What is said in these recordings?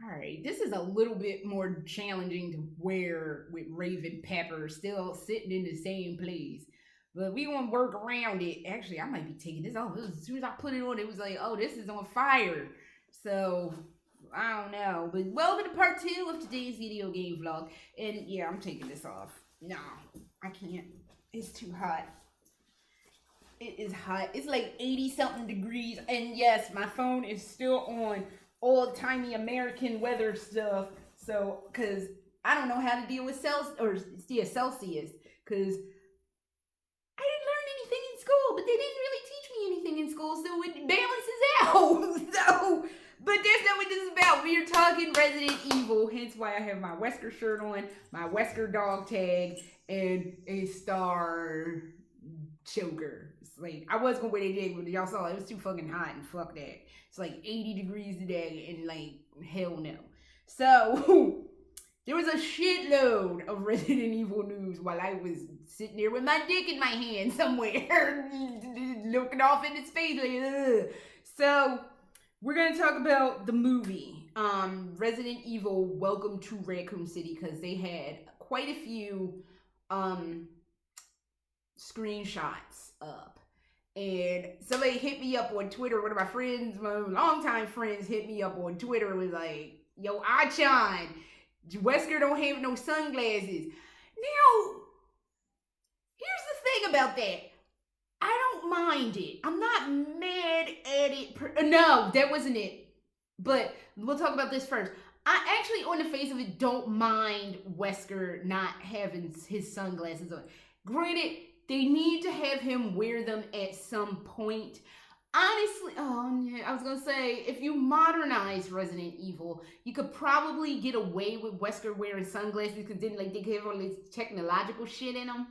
All right, this is a little bit more challenging to wear with Raven Pepper still sitting in the same place. But we gonna work around it. Actually, I might be taking this off. As soon as I put it on, it was like, oh, this is on fire. So I don't know. But welcome to part two of today's video game vlog. And yeah, I'm taking this off. No, I can't. It's too hot. It is hot. It's like 80 something degrees. And yes, my phone is still on old timey American weather stuff. So, because I don't know how to deal with Celsius. Because I didn't learn anything in school, but they didn't really teach me anything in school. So it balances out. so, but that's not what this is about. We are talking Resident Evil. Hence why I have my Wesker shirt on, my Wesker dog tag, and a star choker. It's like I was gonna wear that jacket, but y'all saw it was too fucking hot and fuck that. It's like 80 degrees today and like hell no. So there was a shitload of Resident Evil news while I was sitting there with my dick in my hand somewhere, looking off into space. Like, ugh. So we're gonna talk about the movie, Resident Evil: Welcome to Raccoon City, because they had quite a few screenshots up. And somebody hit me up on Twitter. One of my friends, my longtime friends, hit me up on Twitter and was like, yo, Achan, Wesker don't have no sunglasses. Now, here's the thing about that. I don't mind it. I'm not mad at it. No, that wasn't it. But we'll talk about this first. I actually, on the face of it, don't mind Wesker not having his sunglasses on. Granted, they need to have him wear them at some point. Honestly, oh yeah, I was gonna say, if you modernize Resident Evil, you could probably get away with Wesker wearing sunglasses because then like they could have all this technological shit in them.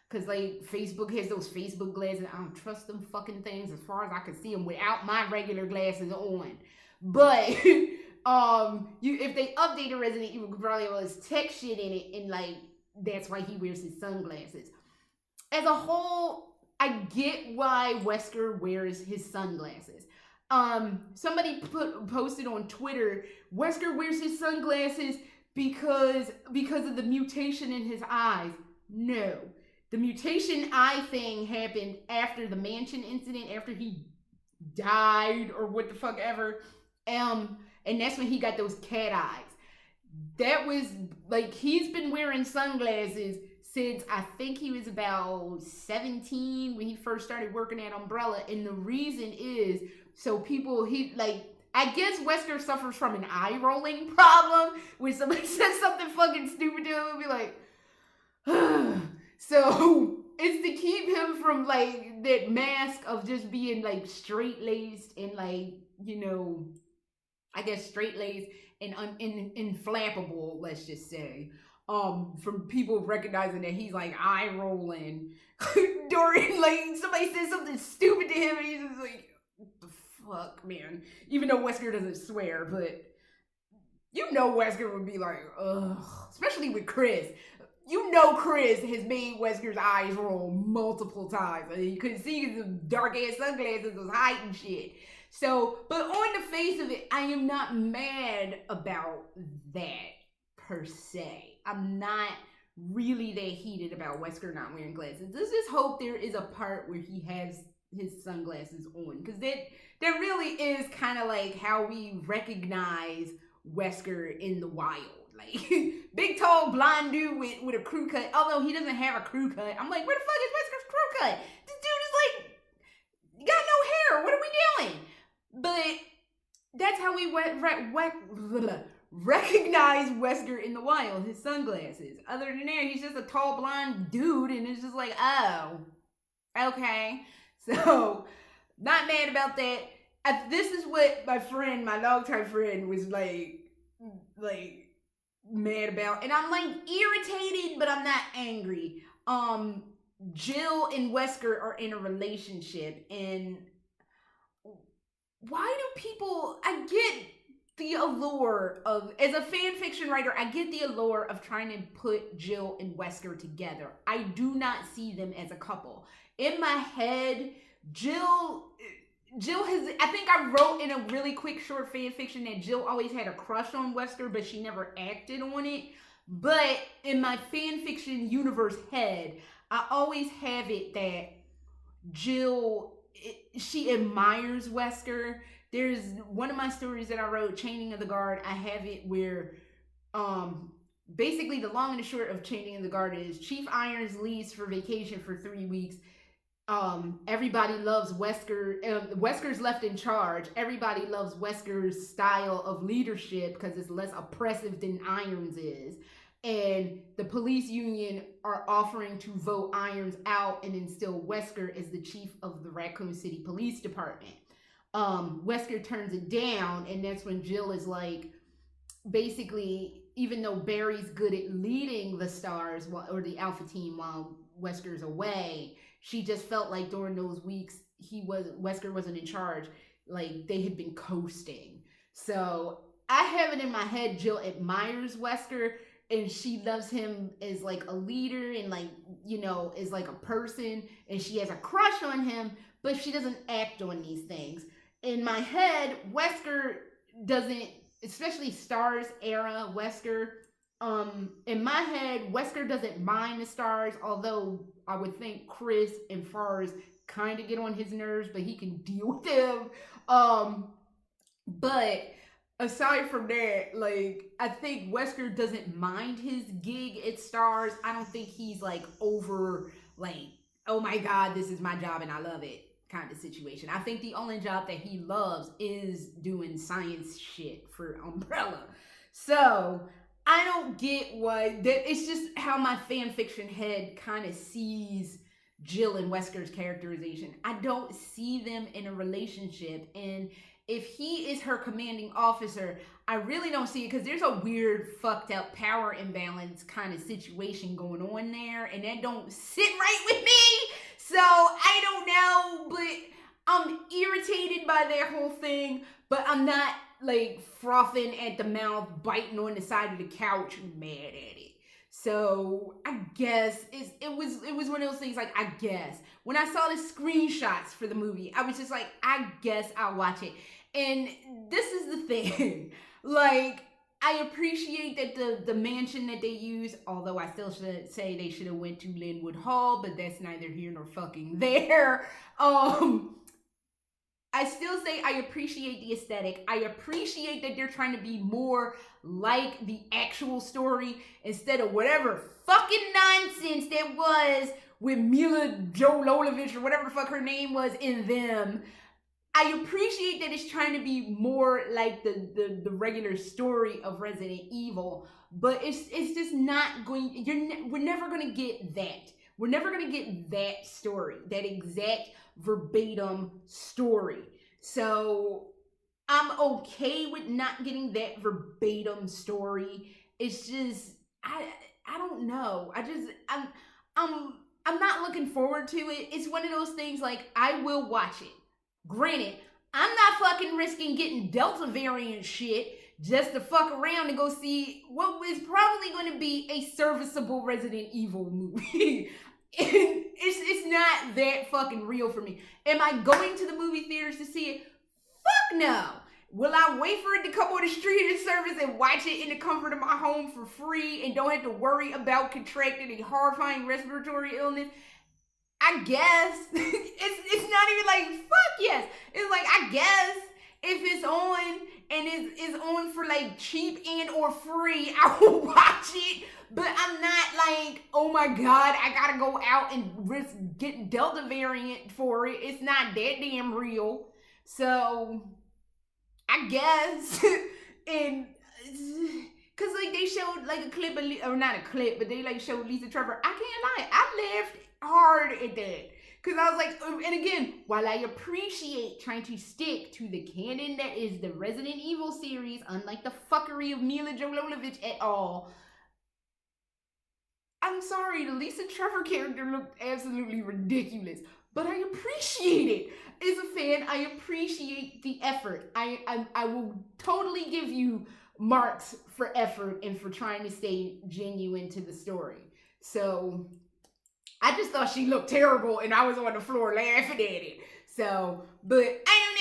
Cause like Facebook has those Facebook glasses. I don't trust them fucking things as far as I can see them without my regular glasses on. But you if they updated Resident Evil, could probably have all this tech shit in it, and like that's why he wears his sunglasses. As a whole, I get why Wesker wears his sunglasses. Somebody posted on Twitter, Wesker wears his sunglasses because of the mutation in his eyes. No, the mutation eye thing happened after the mansion incident, after he died or what the fuck ever. And that's when he got those cat eyes. That was like he's been wearing sunglasses since I think he was about 17 when he first started working at Umbrella. And the reason is so people, he like, I guess Wesker suffers from an eye rolling problem. When somebody says something fucking stupid to him, he'll be like, so it's to keep him from like that mask of just being like straight laced and like, you know, I guess straight laced and inflammable, let's just say. From people recognizing that he's like eye rolling during like somebody says something stupid to him and he's just like, what the fuck, man. Even though Wesker doesn't swear, but you know Wesker would be like, ugh. Especially with Chris. You know Chris has made Wesker's eyes roll multiple times. I mean, you couldn't see the dark ass sunglasses was hiding shit. So, but on the face of it, I am not mad about that per se. I'm not really that heated about Wesker not wearing glasses. Let's just hope there is a part where he has his sunglasses on, because that really is kind of like how we recognize Wesker in the wild. Like, big, tall, blonde dude with a crew cut. Although he doesn't have a crew cut. I'm like, where the fuck is Wesker's crew cut? This dude is like, got no hair. What are we doing? But that's how we recognize Wesker in the wild, his sunglasses. Other than that, he's just a tall, blonde dude, and it's just like, oh, okay. So, not mad about that. This is what my friend, my longtime friend, was like mad about, and I'm like irritated, but I'm not angry. Jill and Wesker are in a relationship, and why do people? I get the allure of, as a fan fiction writer, I get the allure of trying to put Jill and Wesker together. I do not see them as a couple. In my head, Jill Jill has, I think I wrote in a really quick short fan fiction that Jill always had a crush on Wesker, but she never acted on it. But in my fan fiction universe head, I always have it that Jill, she admires Wesker. There's one of my stories that I wrote, Chaining of the Guard. I have it where, um, basically the long and the short of Chaining of the Guard is Chief Irons leaves for vacation for 3 weeks. Everybody loves Wesker. Wesker's left in charge. Everybody loves Wesker's style of leadership because it's less oppressive than Irons is. And the police union are offering to vote Irons out and instill Wesker as the chief of the Raccoon City Police Department. Wesker turns it down, and that's when Jill is like, basically, even though Barry's good at leading the Stars or the Alpha team while Wesker's away, she just felt like during those weeks Wesker wasn't in charge. Like they had been coasting. So I have it in my head Jill admires Wesker and she loves him as like a leader and like, you know, as like a person, and she has a crush on him, but she doesn't act on these things. In my head, Wesker doesn't, especially Stars era Wesker, in my head, Wesker doesn't mind the Stars, although I would think Chris and Fars kind of get on his nerves, but he can deal with them. But aside from that, like, I think Wesker doesn't mind his gig at Stars. I don't think he's like over, like, oh my God, this is my job and I love it kind of situation. I think the only job that he loves is doing science shit for Umbrella. So I don't get what that. It's just how my fan fiction head kind of sees Jill and Wesker's characterization. I don't see them in a relationship, and if he is her commanding officer, I really don't see it because there's a weird, fucked up power imbalance kind of situation going on there, and that don't sit right with me. So I don't know, but I'm irritated by that whole thing, but I'm not like frothing at the mouth, biting on the side of the couch, mad at it. So I guess it was one of those things. Like, I guess when I saw the screenshots for the movie, I was just like, I guess I'll watch it. And this is the thing, like, I appreciate that the mansion that they use, although I still should say they should have went to Linwood Hall, but that's neither here nor fucking there. I still say I appreciate the aesthetic. I appreciate that they're trying to be more like the actual story instead of whatever fucking nonsense that was with Mila Jovovich or whatever the fuck her name was in them. I appreciate that it's trying to be more like the regular story of Resident Evil, but it's just not going. We're never gonna get that. We're never gonna get that story, that exact verbatim story. So I'm okay with not getting that verbatim story. It's just I don't know. I'm not looking forward to it. It's one of those things like I will watch it. Granted, I'm not fucking risking getting Delta variant shit just to fuck around and go see what is probably going to be a serviceable Resident Evil movie. It's not that fucking real for me. Am I going to the movie theaters to see it? Fuck no. Will I wait for it to come on the streaming service and watch it in the comfort of my home for free and don't have to worry about contracting a horrifying respiratory illness? I guess. It's not even like, fuck yes. It's like, I guess if it's on and it's on for like cheap and or free, I will watch it. But I'm not like, oh my God, I gotta go out and risk getting Delta variant for it. It's not that damn real. So I guess. And cause like they showed like a clip of, or not a clip, but they like showed Lisa Trevor. I can't lie, I laughed hard at that. Because I was like, and again, while I appreciate trying to stick to the canon that is the Resident Evil series, unlike the fuckery of Mila Jovovich at all, I'm sorry, the Lisa Trevor character looked absolutely ridiculous. But I appreciate it. As a fan, I appreciate the effort. I will totally give you marks for effort and for trying to stay genuine to the story. So I just thought she looked terrible and I was on the floor laughing at it. So, but I don't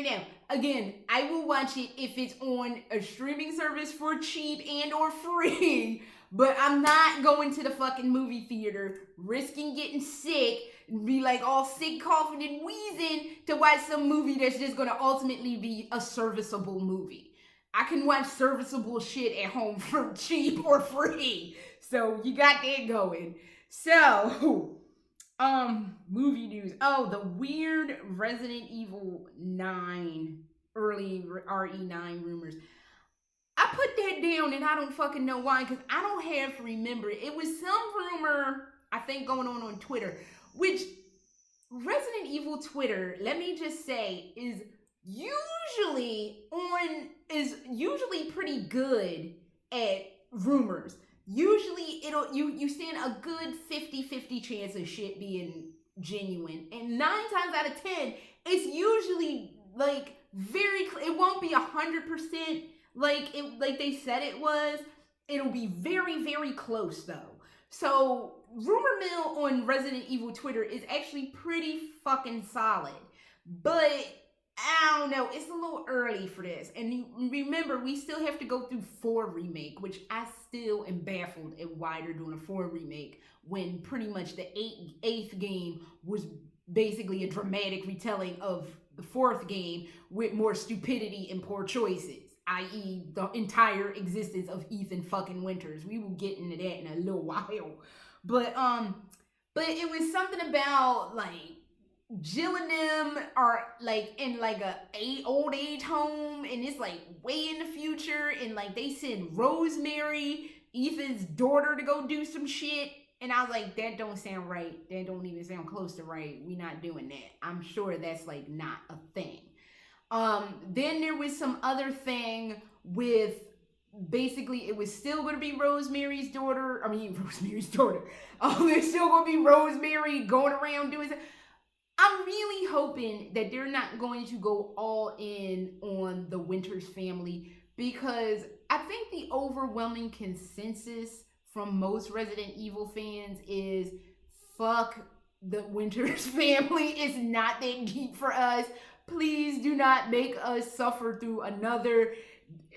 know. Again, I will watch it if it's on a streaming service for cheap and or free. But I'm not going to the fucking movie theater, risking getting sick, and be like all sick, coughing, and wheezing to watch some movie that's just gonna ultimately be a serviceable movie. I can watch serviceable shit at home for cheap or free. So you got that going. So, movie news. Oh, the weird Resident Evil 9 early RE9 rumors. I put that down and I don't fucking know why, because I don't have to remember it. It was some rumor, I think, going on Twitter, which Resident Evil Twitter, let me just say, is usually pretty good at rumors. Usually you stand a good 50-50 chance of shit being genuine. And 9 times out of 10, it's usually like it won't be 100% like they said it was. It'll be very, very close though. So rumor mill on Resident Evil Twitter is actually pretty fucking solid. But I don't know, it's a little early for this. And remember, we still have to go through 4 remake, which I still am baffled at why they're doing a 4 remake when pretty much the 8th game was basically a dramatic retelling of the 4th game with more stupidity and poor choices, i.e. the entire existence of Ethan fucking Winters. We will get into that in a little while. But it was something about like Jill and them are like in like a old age home, and it's like way in the future, and like they send Rosemary, Ethan's daughter, to go do some shit. And I was like, that don't sound right. That don't even sound close to right. We not doing that. I'm sure that's like not a thing. Then there was some other thing with basically it was still going to be Rosemary's daughter. There's still going to be Rosemary going around doing something. I'm really hoping that they're not going to go all in on the Winters family, because I think the overwhelming consensus from most Resident Evil fans is fuck the Winters family. Is not that deep for us. Please do not make us suffer through another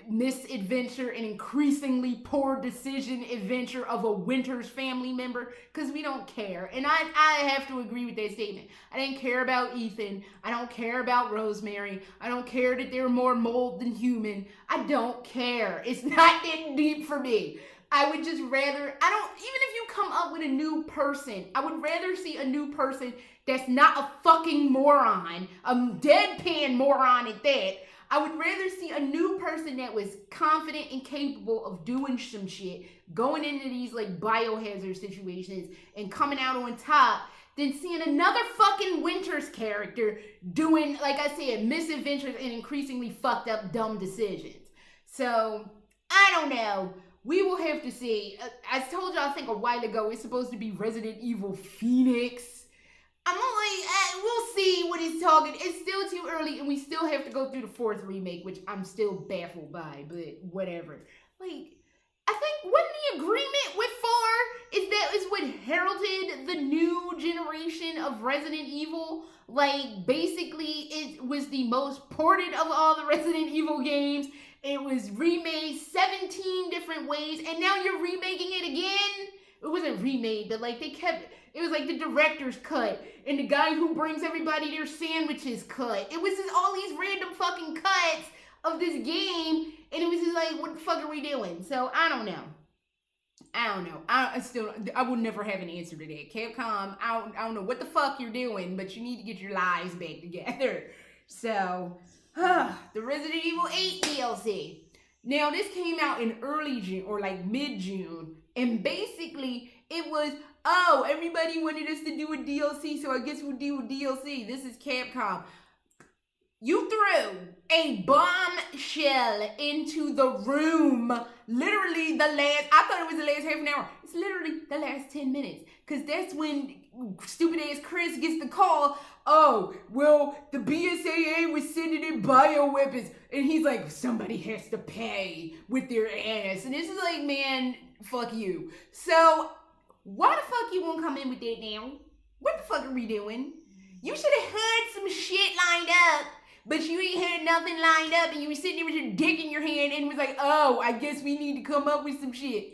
misadventure and increasingly poor decision adventure of a Winters family member, because we don't care. And I have to agree with that statement. I didn't care about Ethan. I don't care about Rosemary. I don't care that they're more mold than human. I don't care. It's not that deep for me. I would just rather, even if you come up with a new person, I would rather see a new person that's not a fucking moron, a deadpan moron at that. I would rather see a new person that was confident and capable of doing some shit, going into these like biohazard situations and coming out on top, than seeing another fucking Winters character doing, like I said, misadventures and increasingly fucked up dumb decisions. So, I don't know. We will have to see. I told y'all, I think a while ago, it's supposed to be Resident Evil Phoenix. I'm only, we'll see what he's talking. It's still too early, and we still have to go through the 4th remake, which I'm still baffled by, but whatever. Like, I think, wasn't the agreement with 4 is what heralded the new generation of Resident Evil? Like, basically, it was the most ported of all the Resident Evil games. It was remade 17 different ways, and now you're remaking it again? It wasn't remade, but like it was like the director's cut, and the guy who brings everybody their sandwiches cut. It was just all these random fucking cuts of this game, and it was just like, what the fuck are we doing? So, I don't know. I will never have an answer to that. Capcom, I don't know what the fuck you're doing, but you need to get your lives back together. So, the Resident Evil 8 DLC. Now, this came out in early June, or like mid-June, and basically, it was, everybody wanted us to do a DLC, so I guess we'll do a DLC. This is Capcom. You threw a bombshell into the room. Literally I thought it was the last half an hour. It's literally the last 10 minutes. Because that's when stupid ass Chris gets the call. Oh, well, the BSAA was sending in bioweapons. And he's like, somebody has to pay with their ass. And this is like, man, fuck you. So, why the fuck you won't come in with that now? What the fuck are we doing? You should have had some shit lined up but you ain't had nothing lined up and you were sitting there with your dick in your hand and was like, oh, I guess we need to come up with some shit.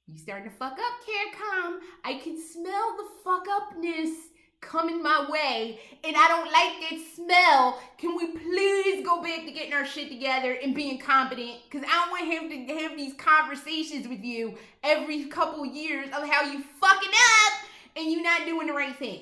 You starting to fuck up, Capcom. I can smell the fuck upness coming my way, and I don't like that smell. Can we please go back to getting our shit together and being competent? Because I don't want him to have these conversations with you every couple years of how you fucking up and you not doing the right thing.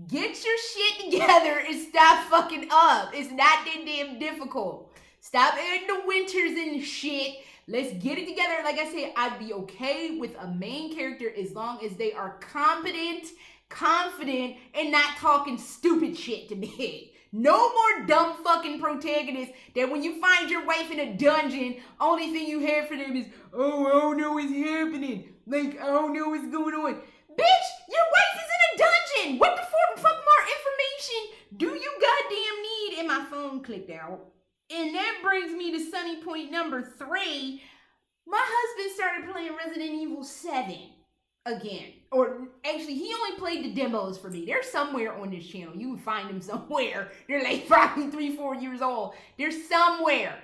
Get your shit together and stop fucking up. It's not that damn difficult. Stop adding the winters and shit. Let's get it together. Like I said, I'd be okay with a main character as long as they are competent, confident, and not talking stupid shit to me. No more dumb fucking protagonists that when you find your wife in a dungeon, only thing you have for them is, oh, I don't know what's happening. Like, I don't know what's going on. Bitch, your wife is in a dungeon. What the fuck more information do you goddamn need? And my phone clicked out. And that brings me to sunny point number 3. My husband started playing Resident Evil 7 again. Or actually, he only played the demos for me. They're somewhere on this channel. You can find them somewhere. They're like probably 3-4 years old. They're somewhere.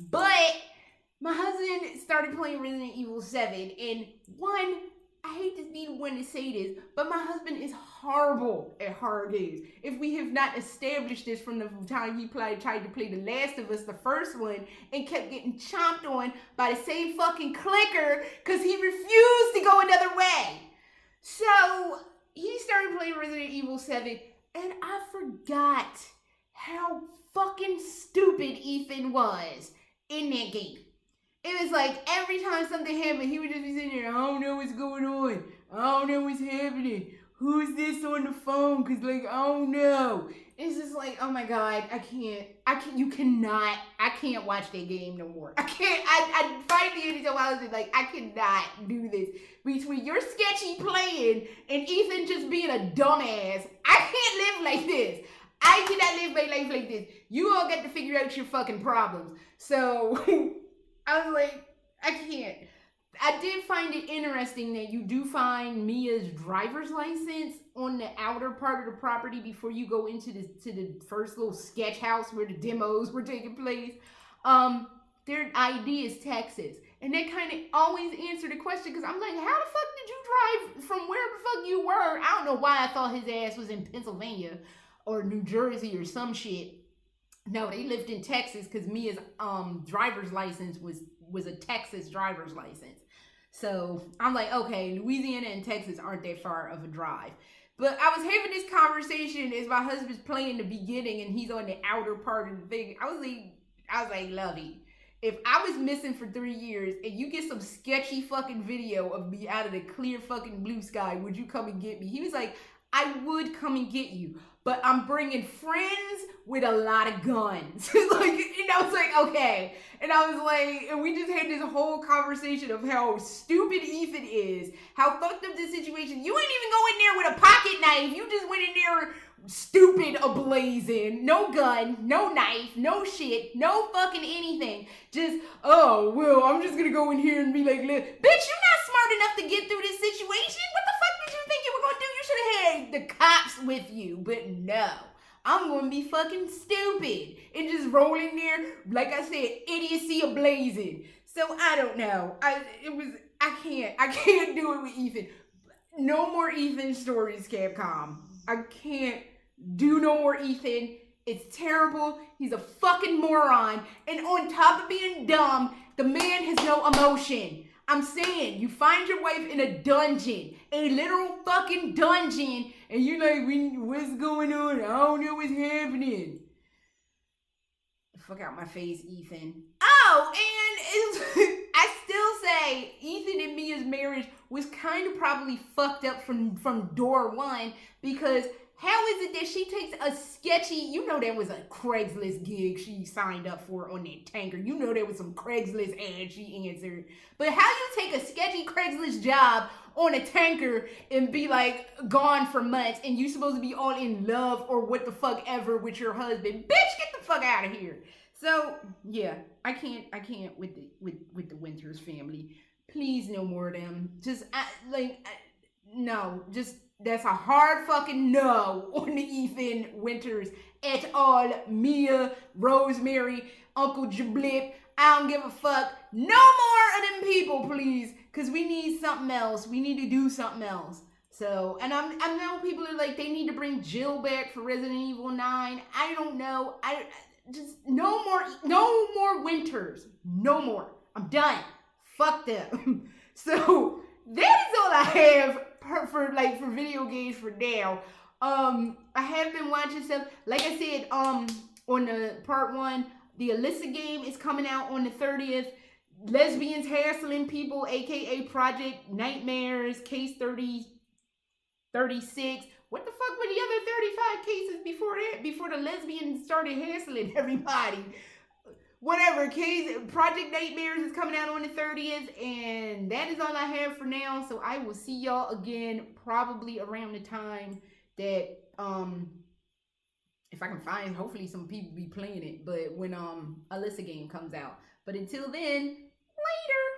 But my husband started playing Resident Evil 7. And one, I hate to be the one to say this, but my husband is horrible at hard games. If we have not established this from the time he tried to play The Last of Us, the first one, and kept getting chomped on by the same fucking clicker because he refused to go another way. So he started playing Resident Evil 7, and I forgot how fucking stupid Ethan was in that game. It was like every time something happened, he would just be sitting there, I don't know what's going on. I don't know what's happening. Who's this on the phone? Cause like, I don't know. It's just like, oh my God, I can't, I can't watch that game no more. I finally ended up, I was like, I cannot do this. Between your sketchy playing and Ethan just being a dumbass, I can't live like this. I cannot live my life like this. You all got to figure out your fucking problems. So I was like, I can't. I did find it interesting that you do find Mia's driver's license on the outer part of the property before you go into the first little sketch house where the demos were taking place. Their ID is Texas. And they kind of always answer the question because I'm like, how the fuck did you drive from where the fuck you were? I don't know why I thought his ass was in Pennsylvania or New Jersey or some shit. No, they lived in Texas because Mia's driver's license was a Texas driver's license. So I'm like, okay, Louisiana and Texas aren't that far of a drive. But I was having this conversation as my husband's playing the beginning and he's on the outer part of the thing. I was like, Lovey, if I was missing for 3 years and you get some sketchy fucking video of me out of the clear fucking blue sky, would you come and get me? He was like, I would come and get you, but I'm bringing friends with a lot of guns. Like, and I was like, okay. And I was like, and we just had this whole conversation of how stupid Ethan is, how fucked up this situation. You ain't even go in there with a pocket knife. You just went in there stupid ablazing. No gun, no knife, no shit, no fucking anything. Just, oh, well, I'm just gonna go in here and be like, bitch, you're not smart enough to get through this situation. What the fuck did you think you were gonna do? You should have had the cops with you, but no. I'm gonna be fucking stupid and just roll in there, like I said, idiocy ablazing. So I don't know. I can't do it with Ethan. No more Ethan stories, Capcom. I can't do no more Ethan. It's terrible. He's a fucking moron. And on top of being dumb, the man has no emotion. I'm saying, you find your wife in a dungeon, a literal fucking dungeon, and you're like, what's going on? I don't know what's happening. Fuck out my face, Ethan. Oh, and I still say Ethan and Mia's marriage was kind of probably fucked up from door one, because how is it that she takes a sketchy, you know, there was a Craigslist gig she signed up for on that tanker. You know there was some Craigslist ad she answered. But how you take a sketchy Craigslist job on a tanker and be like gone for months and you supposed to be all in love or what the fuck ever with your husband? Bitch, get the fuck out of here. So yeah, I can't with the Winters family. Please no more of them. No, just That's a hard fucking no on the Ethan Winters et al. Mia, Rosemary, Uncle Jablip. I don't give a fuck. No more of them people, please. Because we need something else. We need to do something else. So, and I know people are like, they need to bring Jill back for Resident Evil 9. I don't know. I just, no more Winters. No more. I'm done. Fuck them. So, that is all I have for video games for now. I have been watching stuff. Like I said, on the part one, the Alyssa game is coming out on the 30th. Lesbians hassling people, aka Project Nightmares, case 36. What the fuck were the other 35 cases before that? Before the lesbians started hassling everybody. Whatever, case Project Nightmares is coming out on the 30th, and that is all I have for now. So I will see y'all again probably around the time that if I can find, hopefully some people be playing it, but when Alyssa game comes out. But until then, later.